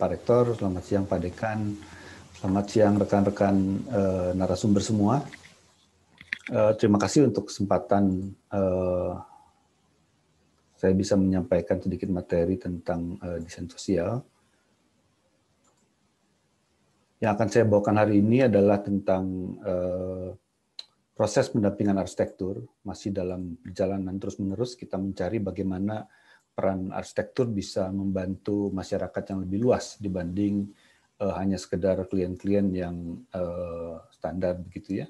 Pak Rektor, selamat siang Pak Dekan, selamat siang rekan-rekan narasumber semua. Terima kasih untuk kesempatan saya bisa menyampaikan sedikit materi tentang desain sosial. Yang akan saya bawakan hari ini adalah tentang proses pendampingan arsitektur. Masih dalam perjalanan terus-menerus kita mencari bagaimana peran arsitektur bisa membantu masyarakat yang lebih luas dibanding hanya sekedar klien-klien yang standar begitu ya,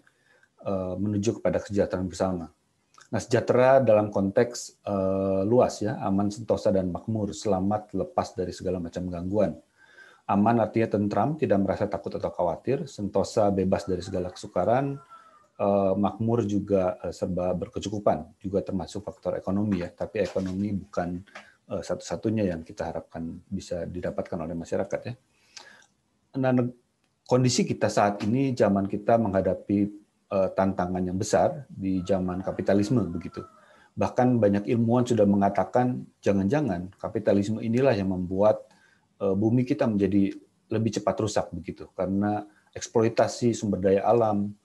menuju kepada kesejahteraan bersama. Nah, sejahtera dalam konteks luas ya, aman, sentosa dan makmur, selamat, lepas dari segala macam gangguan. Aman artinya tentram, tidak merasa takut atau khawatir, sentosa bebas dari segala kesukaran, makmur juga serba berkecukupan, juga termasuk faktor ekonomi ya, tapi ekonomi bukan satu-satunya yang kita harapkan bisa didapatkan oleh masyarakat ya. Nah, kondisi kita saat ini, zaman kita menghadapi tantangan yang besar di zaman kapitalisme begitu. Bahkan banyak ilmuwan sudah mengatakan jangan-jangan kapitalisme inilah yang membuat bumi kita menjadi lebih cepat rusak begitu, karena eksploitasi sumber daya alam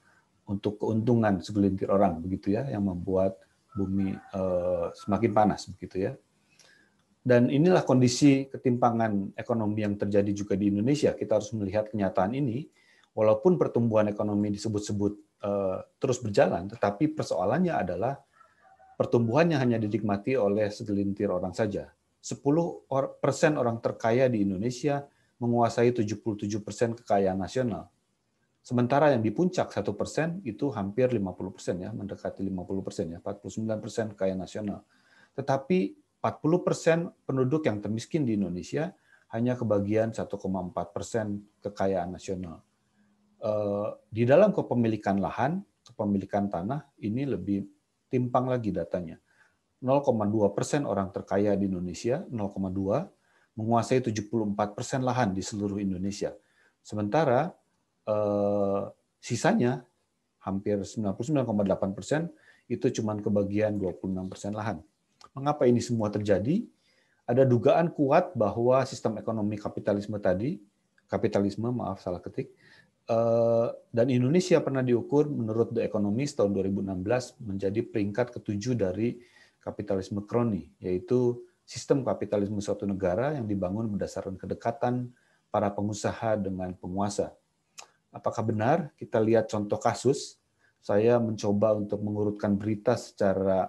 untuk keuntungan segelintir orang begitu ya, yang membuat bumi semakin panas begitu ya. Dan inilah kondisi ketimpangan ekonomi yang terjadi juga di Indonesia. Kita harus melihat kenyataan ini, walaupun pertumbuhan ekonomi disebut-sebut terus berjalan, tetapi persoalannya adalah pertumbuhannya hanya dinikmati oleh segelintir orang saja. 10% orang terkaya di Indonesia menguasai 77% kekayaan nasional. Sementara yang di puncak 1% itu hampir 50% ya, mendekati 50% ya, 49% kekayaan nasional. Tetapi 40% penduduk yang termiskin di Indonesia hanya kebagian 1,4% kekayaan nasional. Di dalam kepemilikan lahan, kepemilikan tanah, ini lebih timpang lagi datanya. 0,2% orang terkaya di Indonesia, 0,2 menguasai 74% lahan di seluruh Indonesia. Sementara sisanya hampir 99,8% itu cuma kebagian 26% lahan. Mengapa ini semua terjadi? Ada dugaan kuat bahwa sistem ekonomi kapitalisme dan Indonesia pernah diukur menurut The Economist tahun 2016 menjadi peringkat ke-7 dari kapitalisme kroni, yaitu sistem kapitalisme suatu negara yang dibangun berdasarkan kedekatan para pengusaha dengan penguasa. Apakah benar? Kita lihat contoh kasus. Saya mencoba untuk mengurutkan berita secara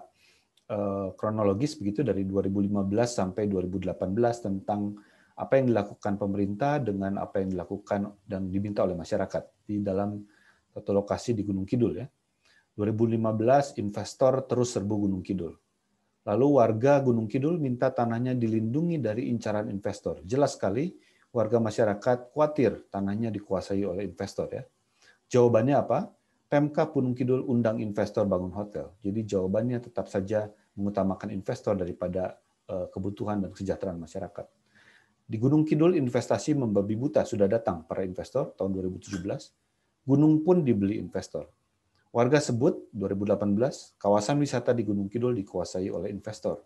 kronologis begitu dari 2015 sampai 2018 tentang apa yang dilakukan pemerintah dengan apa yang dilakukan dan diminta oleh masyarakat di dalam satu lokasi di Gunung Kidul ya. 2015 investor terus serbu Gunung Kidul. Lalu warga Gunung Kidul minta tanahnya dilindungi dari incaran investor. Jelas sekali warga masyarakat khawatir tanahnya dikuasai oleh investor ya. Jawabannya apa? Pemkab Gunung Kidul undang investor bangun hotel. Jadi jawabannya tetap saja mengutamakan investor daripada kebutuhan dan kesejahteraan masyarakat. Di Gunung Kidul investasi membabi buta, sudah datang para investor tahun 2017. Gunung pun dibeli investor. Warga sebut 2018 kawasan wisata di Gunung Kidul dikuasai oleh investor.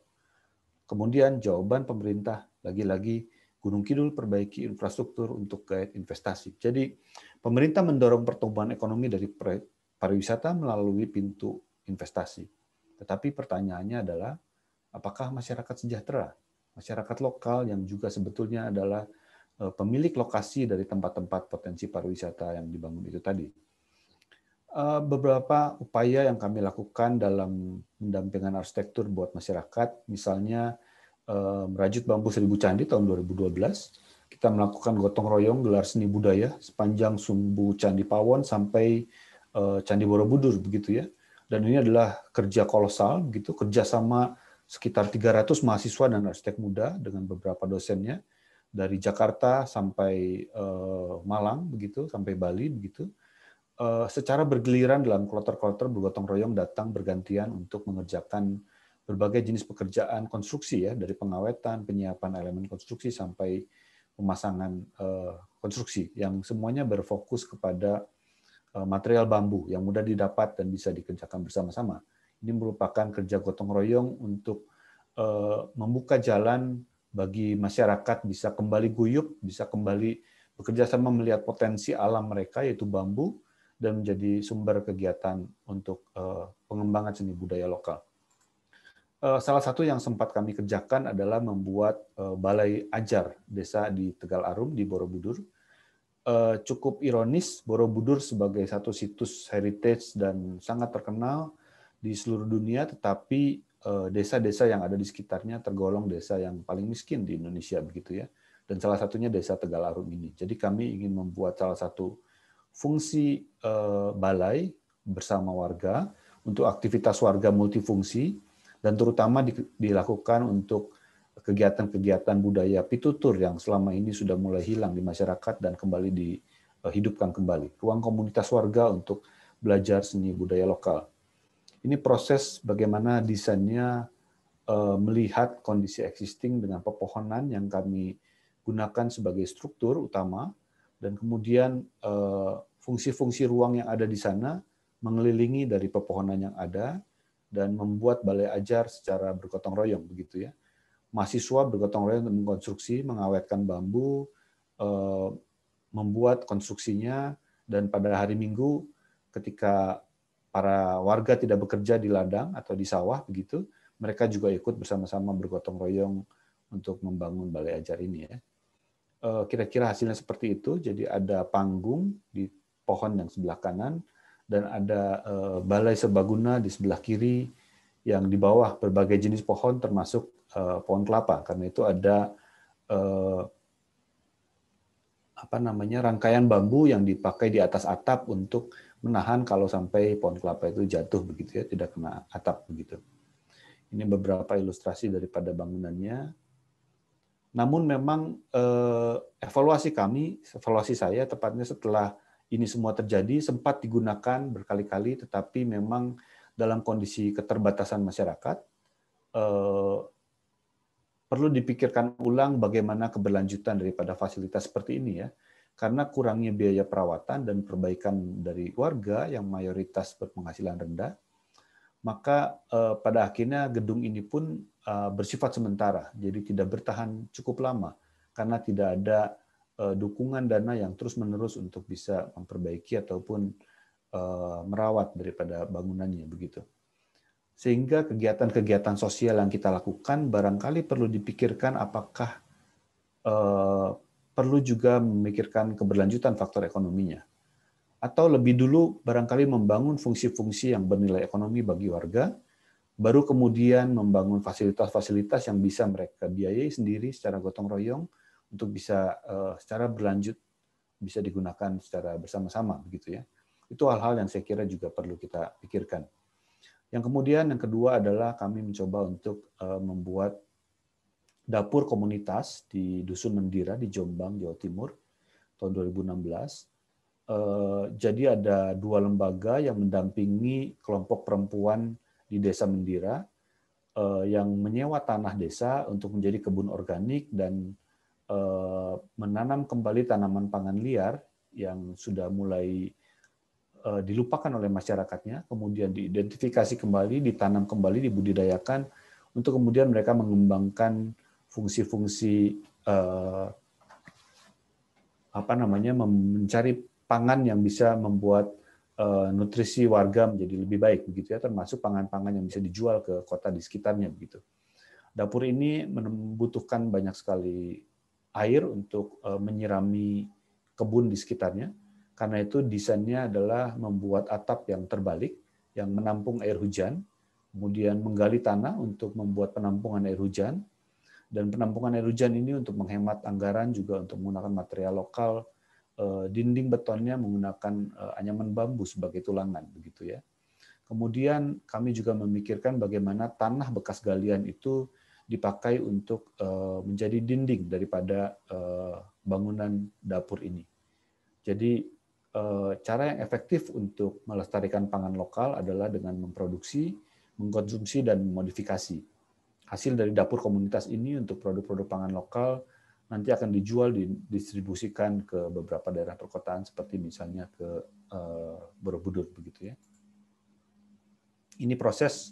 Kemudian jawaban pemerintah lagi-lagi Gunung Kidul perbaiki infrastruktur untuk gait investasi. Jadi pemerintah mendorong pertumbuhan ekonomi dari pariwisata melalui pintu investasi. Tetapi pertanyaannya adalah apakah masyarakat sejahtera? Masyarakat lokal yang juga sebetulnya adalah pemilik lokasi dari tempat-tempat potensi pariwisata yang dibangun itu tadi. Beberapa upaya yang kami lakukan dalam pendampingan arsitektur buat masyarakat, misalnya merajut bambu 1000 candi tahun 2012, kita melakukan gotong royong gelar seni budaya sepanjang Sumbu Candi Pawon sampai Candi Borobudur begitu ya. Dan ini adalah kerja kolosal begitu, kerjasama sekitar 300 mahasiswa dan arsitek muda dengan beberapa dosennya dari Jakarta sampai Malang begitu, sampai Bali begitu. Secara bergiliran dalam kloter-kloter bergotong royong datang bergantian untuk mengerjakan berbagai jenis pekerjaan konstruksi ya, dari pengawetan, penyiapan elemen konstruksi sampai pemasangan konstruksi yang semuanya berfokus kepada material bambu yang mudah didapat dan bisa dikerjakan bersama-sama. Ini merupakan kerja gotong royong untuk membuka jalan bagi masyarakat bisa kembali guyup, bisa kembali bekerja sama melihat potensi alam mereka yaitu bambu dan menjadi sumber kegiatan untuk pengembangan seni budaya lokal. Salah satu yang sempat kami kerjakan adalah membuat balai ajar desa di Tegal Arum di Borobudur. Cukup ironis, Borobudur sebagai satu situs heritage dan sangat terkenal di seluruh dunia, tetapi desa-desa yang ada di sekitarnya tergolong desa yang paling miskin di Indonesia begitu ya. Dan salah satunya desa Tegal Arum ini. Jadi kami ingin membuat salah satu fungsi balai bersama warga untuk aktivitas warga multifungsi dan terutama dilakukan untuk kegiatan-kegiatan budaya pitutur yang selama ini sudah mulai hilang di masyarakat dan kembali dihidupkan kembali. Ruang komunitas warga untuk belajar seni budaya lokal. Ini proses bagaimana desainnya melihat kondisi existing dengan pepohonan yang kami gunakan sebagai struktur utama dan kemudian fungsi-fungsi ruang yang ada di sana mengelilingi dari pepohonan yang ada dan membuat balai ajar secara bergotong royong begitu ya. Mahasiswa bergotong royong untuk mengkonstruksi, mengawetkan bambu, membuat konstruksinya, dan pada hari Minggu ketika para warga tidak bekerja di ladang atau di sawah begitu, mereka juga ikut bersama-sama bergotong royong untuk membangun balai ajar ini ya. Kira-kira hasilnya seperti itu. Jadi ada panggung di pohon yang sebelah kanan dan ada balai serbaguna di sebelah kiri yang di bawah berbagai jenis pohon termasuk pohon kelapa. Karena itu ada rangkaian bambu yang dipakai di atas atap untuk menahan kalau sampai pohon kelapa itu jatuh begitu ya, tidak kena atap begitu. Ini beberapa ilustrasi daripada bangunannya. Namun memang evaluasi saya tepatnya setelah ini semua terjadi sempat digunakan berkali-kali, tetapi memang dalam kondisi keterbatasan masyarakat perlu dipikirkan ulang bagaimana keberlanjutan daripada fasilitas seperti ini ya, karena kurangnya biaya perawatan dan perbaikan dari warga yang mayoritas berpenghasilan rendah, maka pada akhirnya gedung ini pun bersifat sementara, jadi tidak bertahan cukup lama karena tidak ada dukungan dana yang terus-menerus untuk bisa memperbaiki ataupun merawat daripada bangunannya begitu. Sehingga kegiatan-kegiatan sosial yang kita lakukan barangkali perlu dipikirkan apakah perlu juga memikirkan keberlanjutan faktor ekonominya. Atau lebih dulu barangkali membangun fungsi-fungsi yang bernilai ekonomi bagi warga, baru kemudian membangun fasilitas-fasilitas yang bisa mereka biayai sendiri secara gotong royong untuk bisa secara berlanjut bisa digunakan secara bersama-sama begitu ya. Itu hal-hal yang saya kira juga perlu kita pikirkan. Yang kemudian yang kedua adalah kami mencoba untuk membuat dapur komunitas di Dusun Mendira di Jombang, Jawa Timur tahun 2016. Jadi ada 2 lembaga yang mendampingi kelompok perempuan di Desa Mendira yang menyewa tanah desa untuk menjadi kebun organik dan menanam kembali tanaman pangan liar yang sudah mulai dilupakan oleh masyarakatnya, kemudian diidentifikasi kembali, ditanam kembali, dibudidayakan, untuk kemudian mereka mengembangkan fungsi-fungsi mencari pangan yang bisa membuat nutrisi warga menjadi lebih baik begitu ya, termasuk pangan-pangan yang bisa dijual ke kota di sekitarnya begitu. Dapur ini membutuhkan banyak sekali air untuk menyirami kebun di sekitarnya. Karena itu desainnya adalah membuat atap yang terbalik, yang menampung air hujan, kemudian menggali tanah untuk membuat penampungan air hujan, dan penampungan air hujan ini untuk menghemat anggaran juga untuk menggunakan material lokal, dinding betonnya menggunakan anyaman bambu sebagai tulangan, begitu ya. Kemudian kami juga memikirkan bagaimana tanah bekas galian itu dipakai untuk menjadi dinding daripada bangunan dapur ini. Jadi cara yang efektif untuk melestarikan pangan lokal adalah dengan memproduksi, mengkonsumsi, dan memodifikasi. Hasil dari dapur komunitas ini untuk produk-produk pangan lokal nanti akan dijual, didistribusikan ke beberapa daerah perkotaan seperti misalnya ke Borobudur begitu ya. Ini proses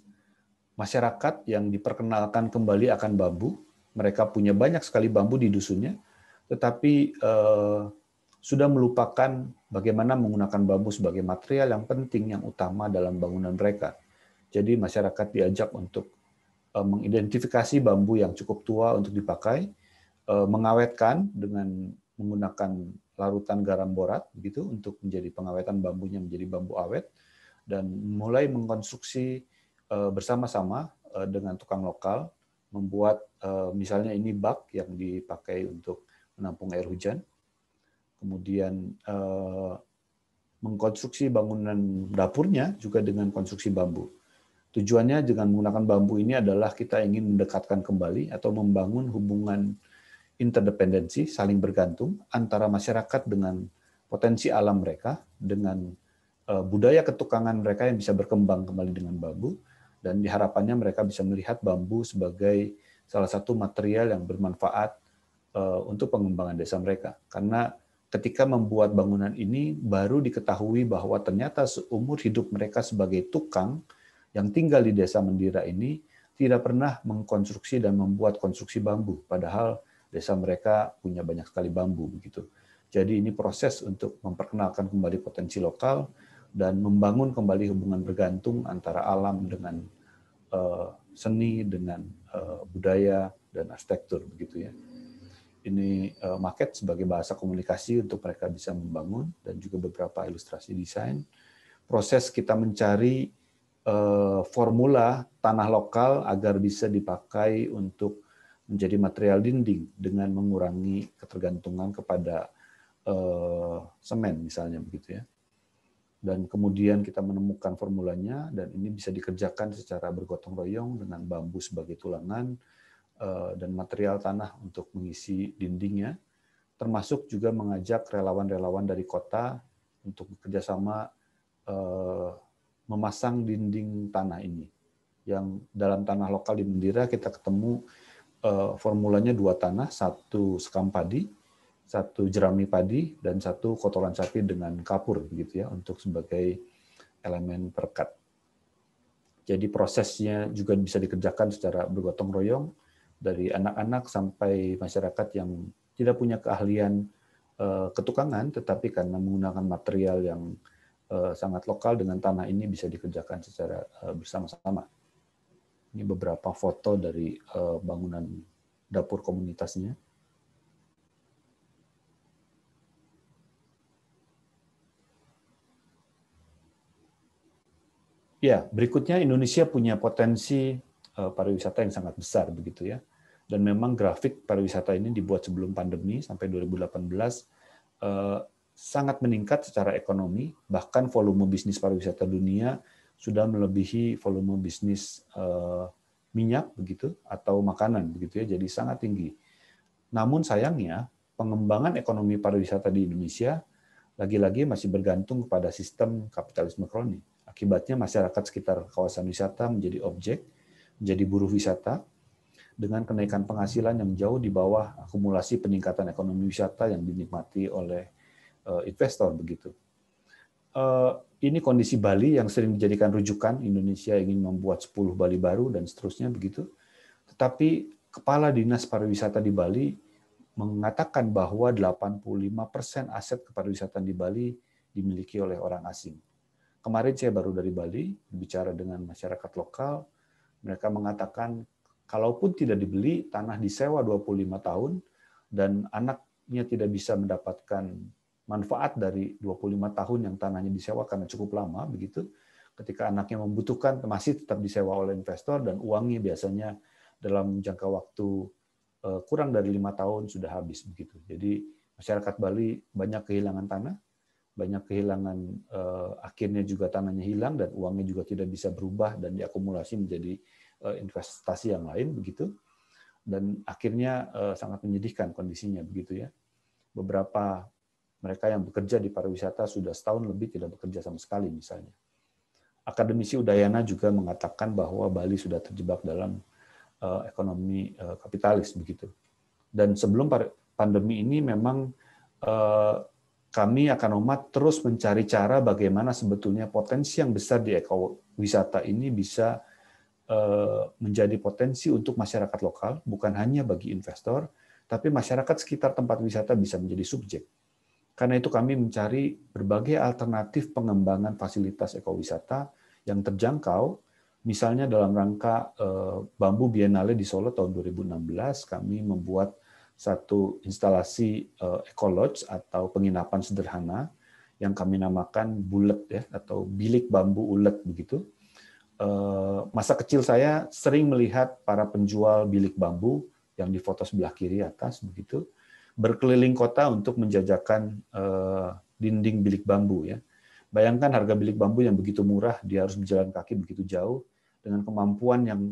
masyarakat yang diperkenalkan kembali akan bambu mereka punya banyak sekali bambu di dusunnya, tetapi sudah melupakan bagaimana menggunakan bambu sebagai material yang penting, yang utama dalam bangunan mereka. Jadi masyarakat diajak untuk mengidentifikasi bambu yang cukup tua untuk dipakai, mengawetkan dengan menggunakan larutan garam borat begitu untuk menjadi pengawetan bambunya menjadi bambu awet, dan mulai mengkonstruksi bersama-sama dengan tukang lokal, membuat misalnya ini bak yang dipakai untuk menampung air hujan, kemudian mengkonstruksi bangunan dapurnya juga dengan konstruksi bambu. Tujuannya dengan menggunakan bambu ini adalah kita ingin mendekatkan kembali atau membangun hubungan interdependensi, saling bergantung antara masyarakat dengan potensi alam mereka, dengan budaya ketukangan mereka yang bisa berkembang kembali dengan bambu, dan diharapannya mereka bisa melihat bambu sebagai salah satu material yang bermanfaat untuk pengembangan desa mereka. Karena ketika membuat bangunan ini baru diketahui bahwa ternyata seumur hidup mereka sebagai tukang yang tinggal di desa Mendira ini tidak pernah mengkonstruksi dan membuat konstruksi bambu, padahal desa mereka punya banyak sekali bambu begitu. Jadi ini proses untuk memperkenalkan kembali potensi lokal dan membangun kembali hubungan bergantung antara alam dengan seni, dengan budaya dan arsitektur begitu ya. Ini maket sebagai bahasa komunikasi untuk mereka bisa membangun, dan juga beberapa ilustrasi desain. Proses kita mencari formula tanah lokal agar bisa dipakai untuk menjadi material dinding dengan mengurangi ketergantungan kepada semen misalnya begitu ya. Dan kemudian kita menemukan formulanya, dan ini bisa dikerjakan secara bergotong royong dengan bambu sebagai tulangan dan material tanah untuk mengisi dindingnya, termasuk juga mengajak relawan-relawan dari kota untuk bekerjasama memasang dinding tanah ini. Yang dalam tanah lokal di Mendira kita ketemu formulanya 2 tanah, 1 sekam padi, 1 jerami padi, dan 1 kotoran sapi dengan kapur begitu ya, untuk sebagai elemen perekat. Jadi prosesnya juga bisa dikerjakan secara bergotong royong dari anak-anak sampai masyarakat yang tidak punya keahlian ketukangan, tetapi karena menggunakan material yang sangat lokal dengan tanah ini bisa dikerjakan secara bersama-sama. Ini beberapa foto dari bangunan dapur komunitasnya. Ya, berikutnya Indonesia punya potensi pariwisata yang sangat besar begitu ya. Dan memang grafik pariwisata ini dibuat sebelum pandemi sampai 2018 sangat meningkat secara ekonomi, bahkan volume bisnis pariwisata dunia sudah melebihi volume bisnis minyak begitu atau makanan begitu ya, jadi sangat tinggi. Namun sayangnya pengembangan ekonomi pariwisata di Indonesia lagi-lagi masih bergantung kepada sistem kapitalisme kroni. Akibatnya masyarakat sekitar kawasan wisata menjadi objek, menjadi buruh wisata dengan kenaikan penghasilan yang jauh di bawah akumulasi peningkatan ekonomi wisata yang dinikmati oleh investor begitu. Ini kondisi Bali yang sering dijadikan rujukan, Indonesia ingin membuat 10 Bali baru dan seterusnya begitu. Tetapi Kepala Dinas Pariwisata di Bali mengatakan bahwa 85% aset kepariwisataan di Bali dimiliki oleh orang asing. Kemarin saya baru dari Bali, bicara dengan masyarakat lokal, mereka mengatakan kalaupun tidak dibeli, tanah disewa 25 tahun, dan anaknya tidak bisa mendapatkan manfaat dari 25 tahun yang tanahnya disewa karena cukup lama begitu. Ketika anaknya membutuhkan, masih tetap disewa oleh investor, dan uangnya biasanya dalam jangka waktu kurang dari 5 tahun sudah habis begitu. Jadi masyarakat Bali banyak kehilangan tanah, banyak kehilangan, akhirnya juga tanahnya hilang dan uangnya juga tidak bisa berubah dan diakumulasi menjadi investasi yang lain begitu. Dan akhirnya sangat menyedihkan kondisinya begitu ya. Beberapa mereka yang bekerja di pariwisata sudah setahun lebih tidak bekerja sama sekali misalnya. Akademisi Udayana juga mengatakan bahwa Bali sudah terjebak dalam ekonomi kapitalis begitu. Dan sebelum pandemi ini memang kami Akanomat terus mencari cara bagaimana sebetulnya potensi yang besar di ekowisata ini bisa menjadi potensi untuk masyarakat lokal, bukan hanya bagi investor, tapi masyarakat sekitar tempat wisata bisa menjadi subjek. Karena itu kami mencari berbagai alternatif pengembangan fasilitas ekowisata yang terjangkau. Misalnya dalam rangka Bambu Biennale di Solo tahun 2016, kami membuat satu instalasi ekolodge atau penginapan sederhana yang kami namakan bulet ya, atau bilik bambu ulet begitu. Masa kecil saya sering melihat para penjual bilik bambu yang di foto sebelah kiri atas begitu berkeliling kota untuk menjajakan dinding bilik bambu ya. Bayangkan harga bilik bambu yang begitu murah, dia harus berjalan kaki begitu jauh dengan kemampuan yang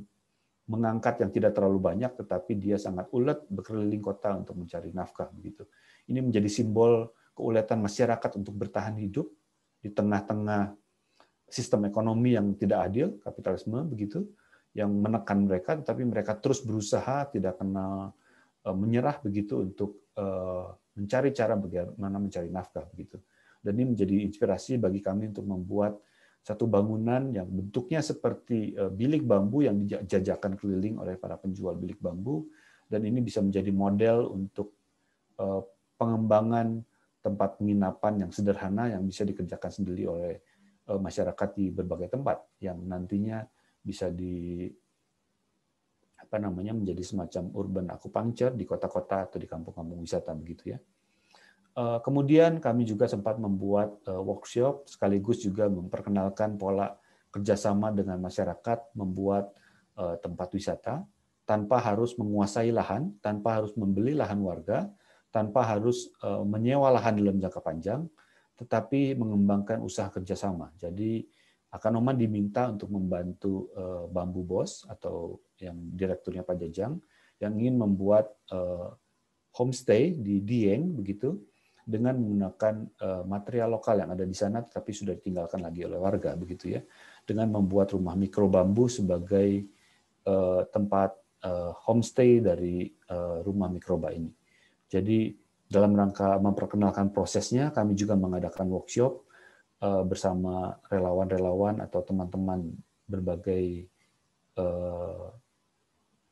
mengangkat yang tidak terlalu banyak, tetapi dia sangat ulet berkeliling kota untuk mencari nafkah begitu. Ini menjadi simbol keuletan masyarakat untuk bertahan hidup di tengah-tengah sistem ekonomi yang tidak adil, kapitalisme begitu, yang menekan mereka, tetapi mereka terus berusaha, tidak kenal menyerah begitu untuk mencari cara bagaimana mencari nafkah begitu. Dan ini menjadi inspirasi bagi kami untuk membuat satu bangunan yang bentuknya seperti bilik bambu yang dijajakan keliling oleh para penjual bilik bambu, dan ini bisa menjadi model untuk pengembangan tempat penginapan yang sederhana yang bisa dikerjakan sendiri oleh masyarakat di berbagai tempat yang nantinya bisa menjadi semacam urban acupuncture di kota-kota atau di kampung-kampung wisata begitu ya. Kemudian kami juga sempat membuat workshop sekaligus juga memperkenalkan pola kerjasama dengan masyarakat membuat tempat wisata tanpa harus menguasai lahan, tanpa harus membeli lahan warga, tanpa harus menyewa lahan dalam jangka panjang, tetapi mengembangkan usaha kerjasama. Jadi Akanoman diminta untuk membantu Bambu Bos atau yang direkturnya Pak Jajang yang ingin membuat homestay di Dieng begitu dengan menggunakan material lokal yang ada di sana tetapi sudah ditinggalkan lagi oleh warga begitu ya, dengan membuat rumah mikro bambu sebagai tempat homestay dari rumah mikroba ini. Jadi dalam rangka memperkenalkan prosesnya, kami juga mengadakan workshop bersama relawan-relawan atau teman-teman berbagai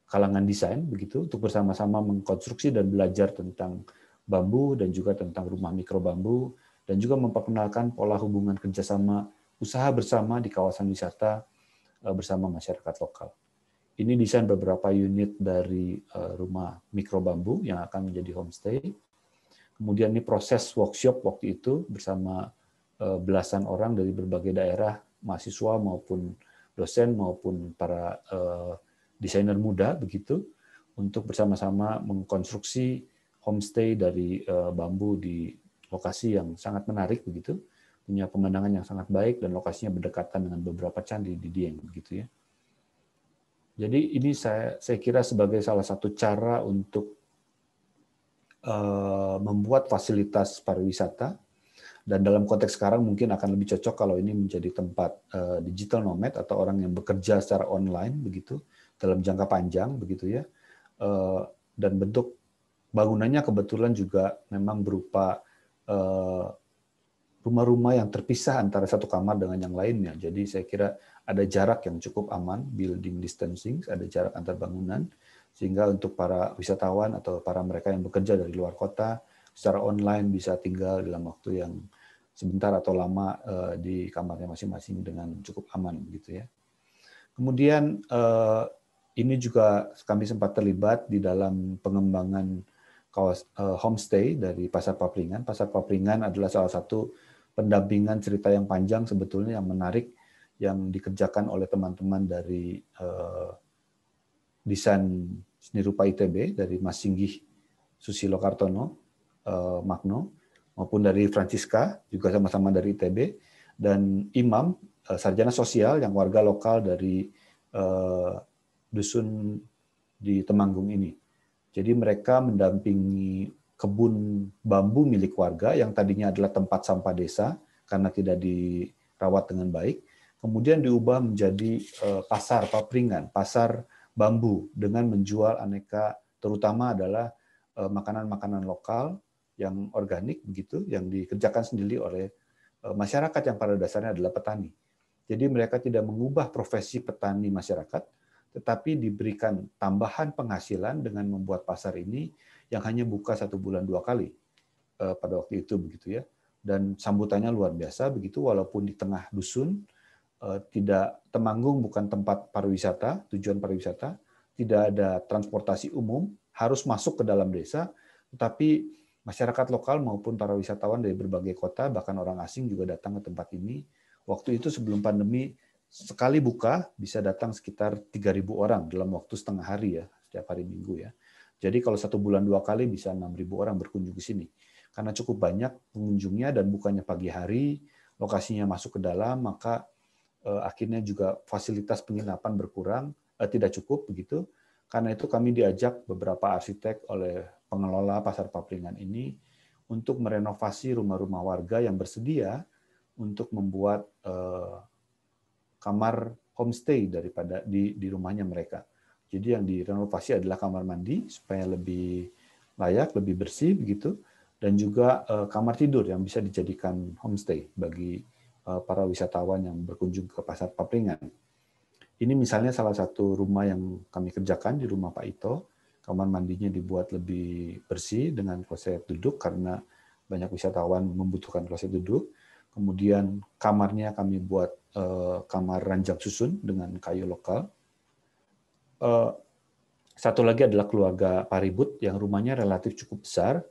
kalangan desain begitu untuk bersama-sama mengkonstruksi dan belajar tentang bambu dan juga tentang rumah mikro bambu dan juga memperkenalkan pola hubungan kerjasama usaha bersama di kawasan wisata bersama masyarakat lokal. Ini desain beberapa unit dari rumah mikro bambu yang akan menjadi homestay. Kemudian ini proses workshop waktu itu bersama belasan orang dari berbagai daerah, mahasiswa maupun dosen maupun para desainer muda begitu, untuk bersama-sama mengkonstruksi homestay dari bambu di lokasi yang sangat menarik begitu, punya pemandangan yang sangat baik dan lokasinya berdekatan dengan beberapa candi di Dieng begitu ya. Jadi ini saya kira sebagai salah satu cara untuk membuat fasilitas pariwisata, dan dalam konteks sekarang mungkin akan lebih cocok kalau ini menjadi tempat digital nomad atau orang yang bekerja secara online begitu dalam jangka panjang begitu ya, dan bentuk bangunannya kebetulan juga memang berupa rumah-rumah yang terpisah antara satu kamar dengan yang lainnya. Jadi saya kira ada jarak yang cukup aman, building distancing, ada jarak antar bangunan, sehingga untuk para wisatawan atau para mereka yang bekerja dari luar kota secara online bisa tinggal dalam waktu yang sebentar atau lama di kamarnya masing-masing dengan cukup aman gitu ya. Kemudian ini juga kami sempat terlibat di dalam pengembangan homestay dari Pasar Papringan. Pasar Papringan adalah salah satu pendampingan cerita yang panjang sebetulnya yang menarik yang dikerjakan oleh teman-teman dari desain seni rupa ITB dari Mas Singgih Susilo Kartono Magno maupun dari Francisca juga sama-sama dari ITB, dan Imam sarjana sosial yang warga lokal dari dusun di Temanggung ini. Jadi mereka mendampingi kebun bambu milik warga yang tadinya adalah tempat sampah desa karena tidak dirawat dengan baik, kemudian diubah menjadi pasar papringan, pasar bambu dengan menjual aneka, terutama adalah makanan-makanan lokal yang organik begitu, yang dikerjakan sendiri oleh masyarakat yang pada dasarnya adalah petani. Jadi mereka tidak mengubah profesi petani masyarakat, tetapi diberikan tambahan penghasilan dengan membuat pasar ini yang hanya buka 1 bulan 2 kali pada waktu itu begitu ya. Dan sambutannya luar biasa begitu, walaupun di tengah dusun, tidak Temanggung bukan tempat pariwisata, tujuan pariwisata, tidak ada transportasi umum, harus masuk ke dalam desa, tetapi masyarakat lokal maupun para wisatawan dari berbagai kota, bahkan orang asing juga datang ke tempat ini. Waktu itu sebelum pandemi, sekali buka bisa datang sekitar 3.000 orang dalam waktu setengah hari ya, setiap hari Minggu ya. Jadi kalau 1 bulan 2 kali bisa 6.000 orang berkunjung ke sini. Karena cukup banyak pengunjungnya dan bukannya pagi hari, lokasinya masuk ke dalam, maka akhirnya juga fasilitas penginapan berkurang, tidak cukup begitu. Karena itu kami diajak beberapa arsitek oleh pengelola Pasar Papringan ini untuk merenovasi rumah-rumah warga yang bersedia untuk membuat kamar homestay daripada di rumahnya mereka. Jadi yang direnovasi adalah kamar mandi supaya lebih layak, lebih bersih begitu, dan juga kamar tidur yang bisa dijadikan homestay bagi para wisatawan yang berkunjung ke Pasar Papringan. Ini misalnya salah satu rumah yang kami kerjakan di rumah Pak Ito. Kamar mandinya dibuat lebih bersih dengan kloset duduk karena banyak wisatawan membutuhkan kloset duduk. Kemudian kamarnya kami buat kamar ranjang susun dengan kayu lokal. Satu lagi adalah keluarga Paribut yang rumahnya relatif cukup besar,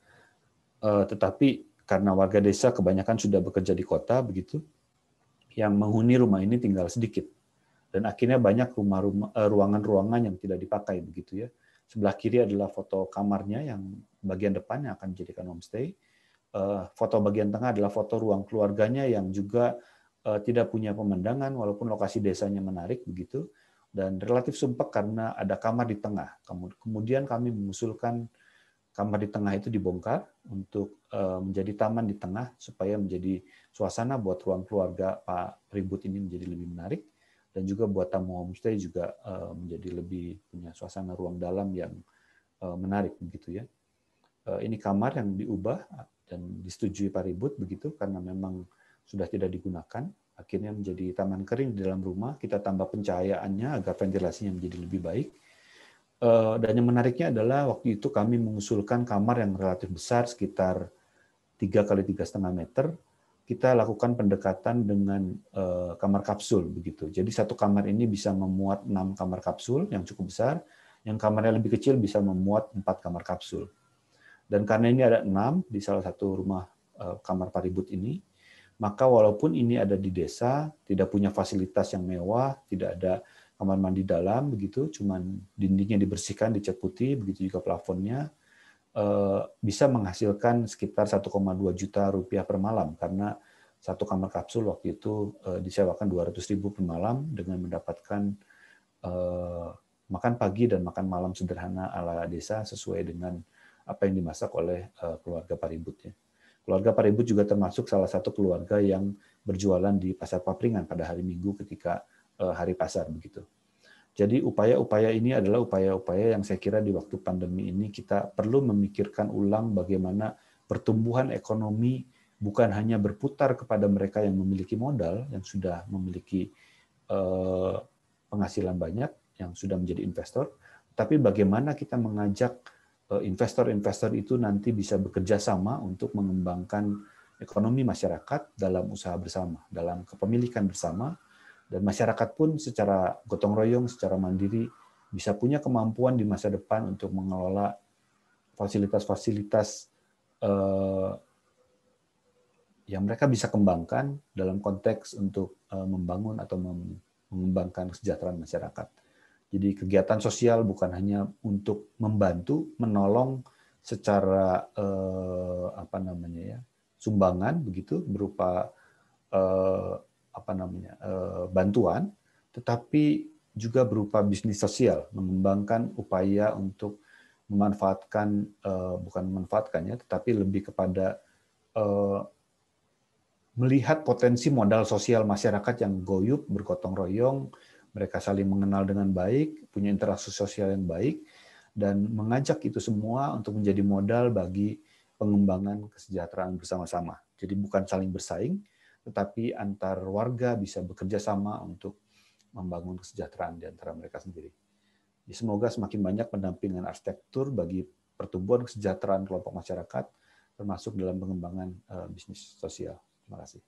tetapi karena warga desa kebanyakan sudah bekerja di kota begitu, yang menghuni rumah ini tinggal sedikit. Dan akhirnya banyak ruangan-ruangan yang tidak dipakai begitu ya. Sebelah kiri adalah foto kamarnya yang bagian depan yang akan dijadikan homestay. Foto bagian tengah adalah foto ruang keluarganya yang juga tidak punya pemandangan walaupun lokasi desanya menarik begitu, dan relatif sumpek karena ada kamar di tengah. Kemudian kami mengusulkan kamar di tengah itu dibongkar untuk menjadi taman di tengah supaya menjadi suasana buat ruang keluarga Pak Ribut ini menjadi lebih menarik, dan juga buat tamu homestay juga menjadi lebih punya suasana ruang dalam yang menarik begitu ya. Ini kamar yang diubah dan disetujui Pak Ribut begitu karena memang sudah tidak digunakan, akhirnya menjadi taman kering di dalam rumah. Kita tambah pencahayaannya agar ventilasinya menjadi lebih baik. Dan yang menariknya adalah waktu itu kami mengusulkan kamar yang relatif besar sekitar 3 kali 3,5 meter. Kita lakukan pendekatan dengan kamar kapsul begitu. Jadi satu kamar ini bisa memuat 6 kamar kapsul yang cukup besar, yang kamarnya lebih kecil bisa memuat 4 kamar kapsul. Dan karena ini ada 6 di salah satu rumah kamar Paribut ini, maka walaupun ini ada di desa, tidak punya fasilitas yang mewah, tidak ada kamar mandi dalam begitu, cuman dindingnya dibersihkan, dicat putih, begitu juga plafonnya, bisa menghasilkan sekitar 1,2 juta rupiah per malam karena satu kamar kapsul waktu itu disewakan 200.000 per malam dengan mendapatkan makan pagi dan makan malam sederhana ala desa sesuai dengan apa yang dimasak oleh keluarga Paribut ya. Keluarga Paribut juga termasuk salah satu keluarga yang berjualan di Pasar Papringan pada hari Minggu ketika hari pasar begitu. Jadi upaya-upaya ini adalah upaya-upaya yang saya kira di waktu pandemi ini kita perlu memikirkan ulang bagaimana pertumbuhan ekonomi bukan hanya berputar kepada mereka yang memiliki modal, yang sudah memiliki penghasilan banyak, yang sudah menjadi investor, tapi bagaimana kita mengajak investor-investor itu nanti bisa bekerja sama untuk mengembangkan ekonomi masyarakat dalam usaha bersama, dalam kepemilikan bersama, dan masyarakat pun secara gotong royong, secara mandiri bisa punya kemampuan di masa depan untuk mengelola fasilitas-fasilitas yang mereka bisa kembangkan dalam konteks untuk membangun atau mengembangkan kesejahteraan masyarakat. Jadi kegiatan sosial bukan hanya untuk membantu, menolong secara sumbangan begitu berupa bantuan, tetapi juga berupa bisnis sosial, mengembangkan upaya untuk memanfaatkan tetapi lebih kepada melihat potensi modal sosial masyarakat yang goyub, bergotong royong, mereka saling mengenal dengan baik, punya interaksi sosial yang baik, dan mengajak itu semua untuk menjadi modal bagi pengembangan kesejahteraan bersama-sama. Jadi bukan saling bersaing, tetapi antar warga bisa bekerja sama untuk membangun kesejahteraan di antara mereka sendiri. Jadi semoga semakin banyak pendampingan arsitektur bagi pertumbuhan kesejahteraan kelompok masyarakat, termasuk dalam pengembangan bisnis sosial. Terima kasih.